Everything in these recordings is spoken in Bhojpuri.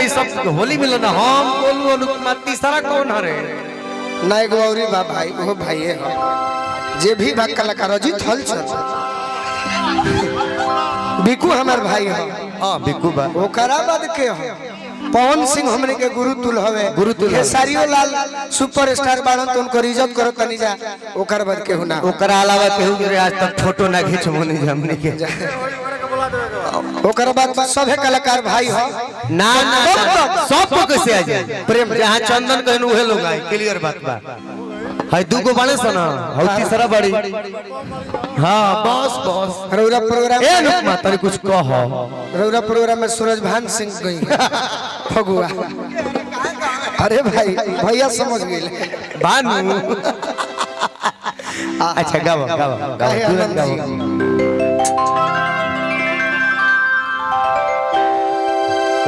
ये सब होली मिलन हम बोलू अनुपमा तीसरा कौन हरे नाय गौरी बा भाई वो भाई है जे भी बा कलाकार अजीत हल छ बिकू हमार भाई है। हां बिकू बा ओकरा बाद के हो पवन सिंह हमने के गुरु तुल हवे खेसारियो लाल सुपरस्टार बाड़न तो उनको इज्जत करो तनी जा ओकर बाद के होना ओकरा अलावा केहू के आज तक फोटो ना खींचबो नहीं हमने के ओकर बाद सभे कलाकार भाई हो ना ना सब को कैसे आ जाए प्रेम जहां चंदन कहन उहे लोग आए क्लियर बात बा हाय दुगो बाणे सना हौ तीसरा बड़ी हां बस बस रौरा प्रोग्राम ए अनुपमा तनी कुछ कह रौरा प्रोग्राम में सूरज भान सिंह गई फगुआ अरे भाई भैया समझ गए भानु अच्छा गाओ गाओ तुरंत गाओ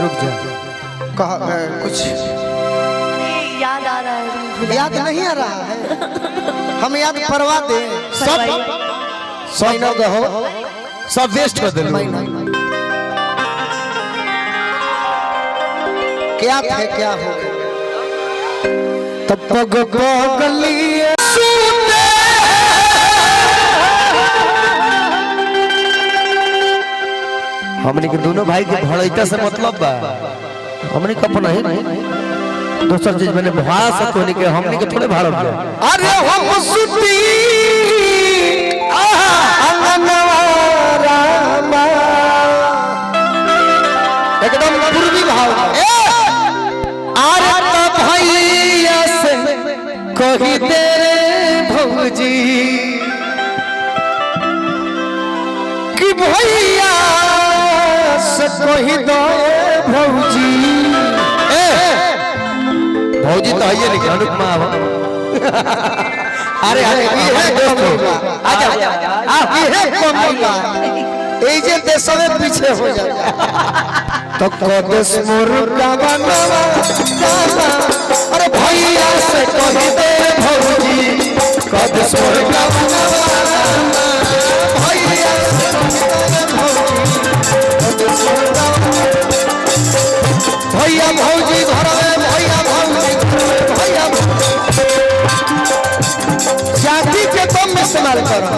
रुक जा कह कुछ याद आ रहा है याद नहीं आ रहा है हम याद करवा दे सब महीना हो सब वेस्ट कर दे क्या थे क्या हो तब पग गली हमने के दोनों भाई के भड़ैता से मतलब बा हमने के अपना ही दूसर चीज मैंने भाड़ा से तो नहीं के हमने के थोड़े भाड़ा बा अरे हम सुती अंगनवारा एकदम पूर्वी भाव अरे तो भैया से कही दे भौजी कि भैया से कही दो भौजी भौजी तो है नहीं अनुपमा अरे अरे आजा ये कमला ए जे देशवे पीछे हो जाता तो कदेश मोर गावनवा अरे भैया से कही दे भौजी कदेश मोर गावनवा भैया से भैया भौजी घर में भैया भौजी भैया जाति के कम इस्तेमाल करो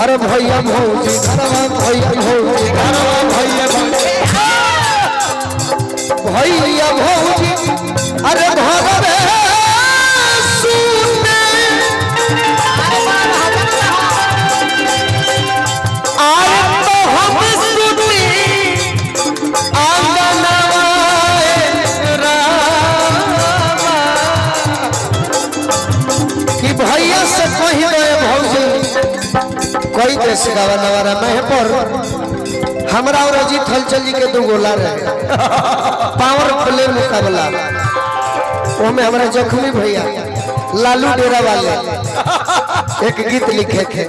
अरे भैया भौजी घर में भैया भौजी घर में भैया भैया भौजी अरे घर में सुने आए तो हम सुनी कि भैया से कही गए भौजी कोई देश गावा नवारा में पर हमरा और अजीत हलचल जी के दो गोला रहे पावर प्ले मुकाबला वो में हमारा जख्मी भैया लालू डेरा वाले एक गीत लिखे थे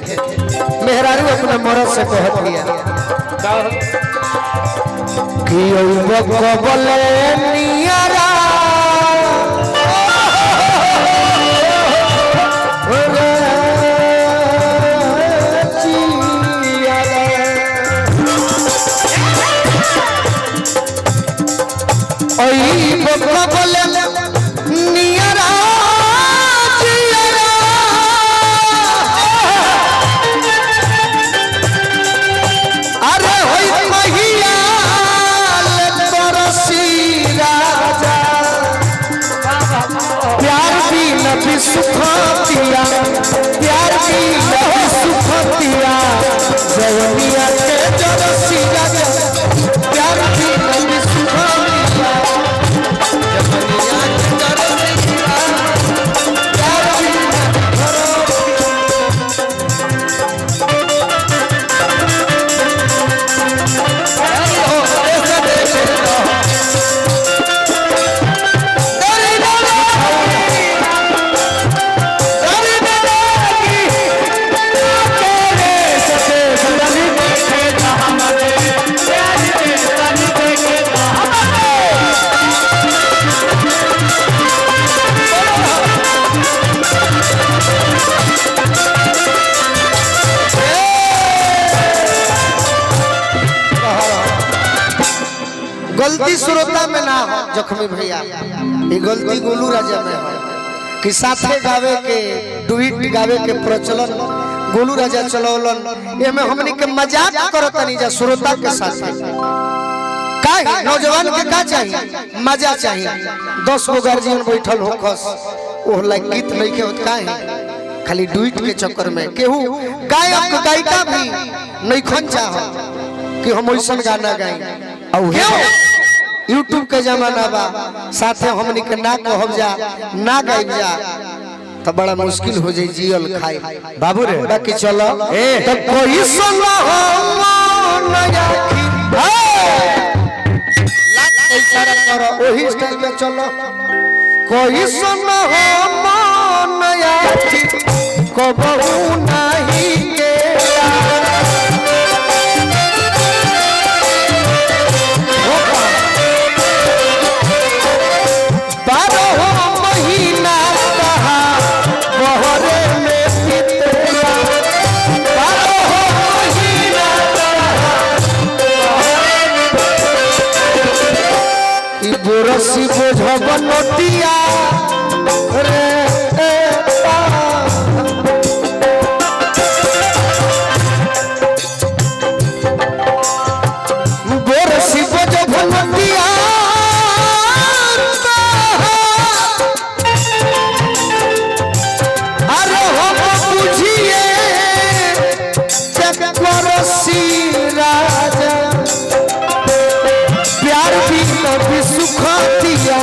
मेहरारू अपना मरद से कहत दिया कि बोले नियरा बोले नियरा अरे होई महिया तरसी राजा प्यार भी नबी सुखतिया प्यार भी नबी सुखतिया जवनिया के तरसी राजा प्यार भी नबी सुखतिया जवनिया के तरसी प्यार भी गलती श्रोता में ना हो जख्मी भैया, ये गलती गोलू राजा में हो कि साथे गावे के डुइट गावे के प्रचलन गोलू राजा चलौलन, ये में हमनी के मजाक करतनी जा श्रोता के साथ। काहे नौजवान के का चाहिए? मजा चाहिए। 10 गो गार्जियन बैठल हो खस ओह लाइक गीत नहीं के होत काहे खाली डुइट के चक्कर में केहू गायक गायिका भी नहीं खन चाह कि हम ऐसा गाना गाई। क्यों? यूट्यूब के जमाना बा, साथे हमनी के ना कहब जा ना गाइब जा तो बड़ा मुश्किल हो जाई जियल खाई। बाबू रे बाकी चलो तो कोई सुनो नया इशारा करो वही स्टाइल में चलो। कोई सुनो नया कबहू नहीं के बोरसी बोझब नोटिया रे बोरसी बोझब नोटिया अरे हम बुझिए चकोरसी राजा प्यार भी न सुखा दिया,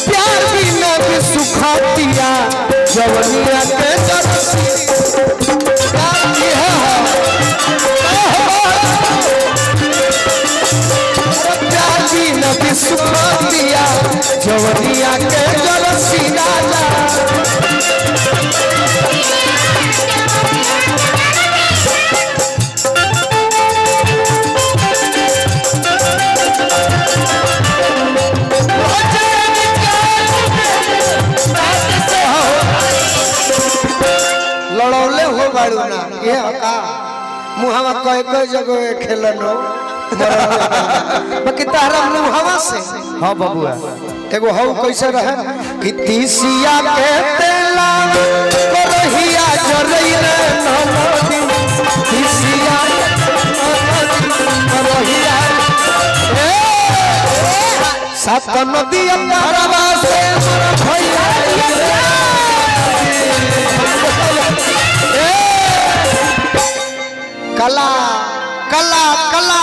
प्यार भी न सुखा दिया जवनिया के जरसी प्यार भी न सुखा दिया जवनिया के जरसी राजा। लड़ौले हो बाड़ू ना ये हका मुहावा कई कई जगह खेलनो बाकी तारा मुहावा से। हाँ बबुआ एगो हौ कैसे रहे कि तीसिया के तेला करहिया जरैले नमदी तीसिया करहिया सात नदी तारवा से भैया कला कला कला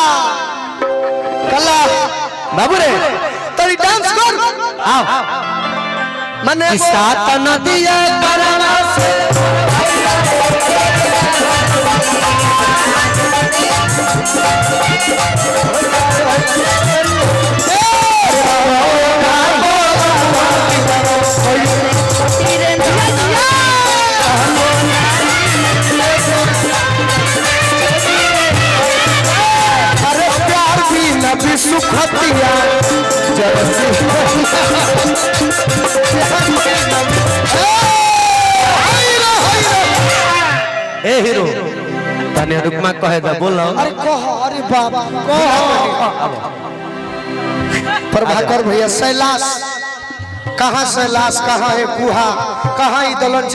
कला बाबू रे तरी डांस कर आओ मने सात नदिया करवा से सुखतिया ए हीरो तने रुकमा कहे दा बोलो। अरे कह अरे बाबा कह प्रभाकर भैया शैलाश कहाँ शैलाश कहाँ है गुहा कहाँ दलन